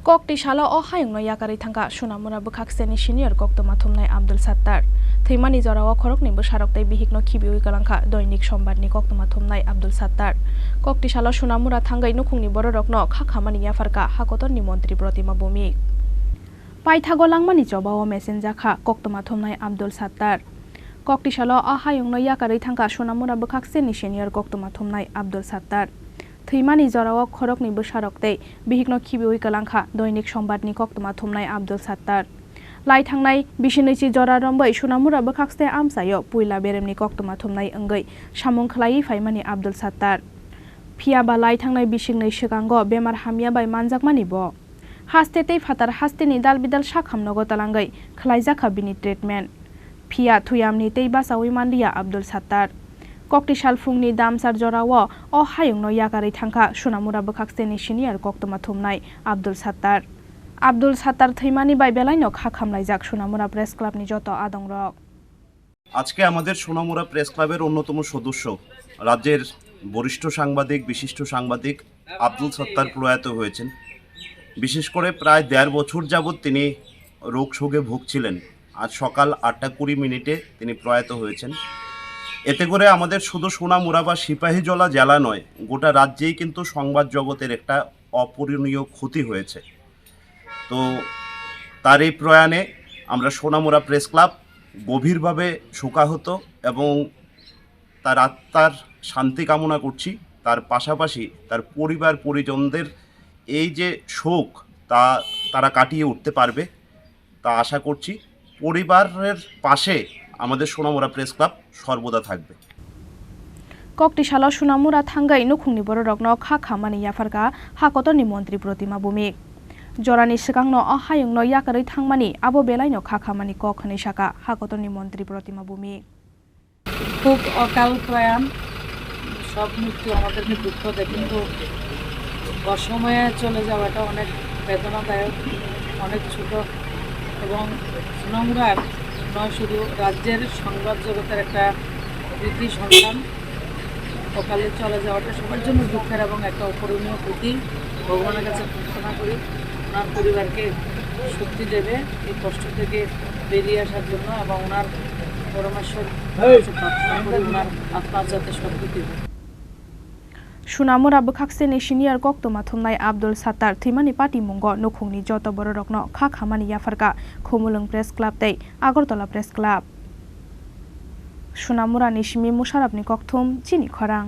Kokti shala o hayung no yakari thangka Sunamura bukhakseni senior koktoma thumnai Abdul Sattar. Theimani jorawa khorokni bosaroktai bihikno khibiwi kalangkha doinik sombarni koktoma thumnai Abdul Sattar. Kokti shala Sunamura thangai nukhungni bororokno khakhamani yafarka hakotorni mantri Protima Bhumik. Paithago langmani jobao mesenjakha koktoma thumnai Abdul Sattar. Kokti shala o hayung no yakari thangka Sunamura bukhakseni senior koktoma thumnai Abdul Sattar. Theimani jorawa khorokni bosaroktai bihikno khibiwi kalangkha doinik sombarni koktoma thumnai Abdul Sattar. Lai thangnai bisinaichi jora rombai Sunamura bukhakstai amsayo puila beremni koktoma thumnai ongoi samung khlai faimani Abdul Sattar. Phiaba lai thangnai bisingnai sigango bemar hamia bai manjakmani bo. Hastetei fatar hasteni dalbidal sakhamnogo talangai khlaijaka bini treatment. Phia thuyamni tei basawi mandiya Abdul Sattar. Kokti salfungni damsar jorawo o hayungno yakari thangka Sunamura bukhakseni senior koktoma thumnai Abdul Sattar. Abdul Sattar theimani bai belaino khakhamlaijak Sunamura press ক্লাবনি যত আদংরক। আজকে আমাদের Sonamura press ক্লাবের অন্যতম সদস্য রাজ্যের বরিষ্ঠ সাংবাদিক বিশিষ্ট সাংবাদিক আব্দুল সত্তার প্রয়াত হয়েছেন। বিশেষ করে প্রায় ১.৫ বছর যাবৎ তিনি রোগ শোকে ভুগছিলেন। আজ সকাল ৮টা ২০ তিনি প্রয়াত হয়েছেন। এতে করে আমাদের শুধু সোনামুড়া বা সিপাহীজলা জেলা নয়, গোটা রাজ্যেই কিন্তু সংবাদ জগতের একটা অপূরণীয় ক্ষতি হয়েছে। তো তার এই প্রয়াণে আমরা সোনামুড়া প্রেস ক্লাব গভীরভাবে শোকাহত এবং তার আত্মার শান্তি কামনা করছি। তার পাশাপাশি তার পরিবার পরিজনদের এই যে শোক তারা কাটিয়ে উঠতে পারবে তা আশা করছি। পরিবারের পাশে আমাদের সোনামুড়া প্রেস ক্লাব সর্বদা থাকবে। Kokti shala Sunamura thangai nukhungni bororokno khakhamani yafarka hakotorni mantri Protima Bhumik. Jorani sikangno o hayungno yakari thangmani abo belaino khakhamani kokhani saka hakotorni mantri Protima Bhumik. খুব অকাল প্রয়াণ, সব মৃত্যু আমাদেরকে দুঃখ দেয়, কিন্তু অসময়ে চলে যাওয়াটা অনেক বেদনাদায়ক, অনেক ছোট এবং সোনামুড়ার নয় শুধু রাজ্যের সংবাদ জগতের একটা কৃতি সন্তান। অকালে চলে যাওয়াটা সবার জন্য দুঃখের এবং একটা অপূরণীয় ক্ষতি। ভগবানের কাছে প্রার্থনা করি ওনার পরিবারকে শক্তি দেবে এই কষ্ট থেকে বেরিয়ে আসার জন্য এবং ওনার পরমেশ্বর প্রার্থনা করি ওনার আত্মার যাতে সদ্গতি দেবে। Sunamura bukhakseni senior koktoma thumnai Abdul Sattar theimani pati mungo nukhungni joto bororokno khakhamani yafarka Khumulung Press Club tei Agartala Press Club. Sunamura ni simi Musharrafni kokthum chini khorang.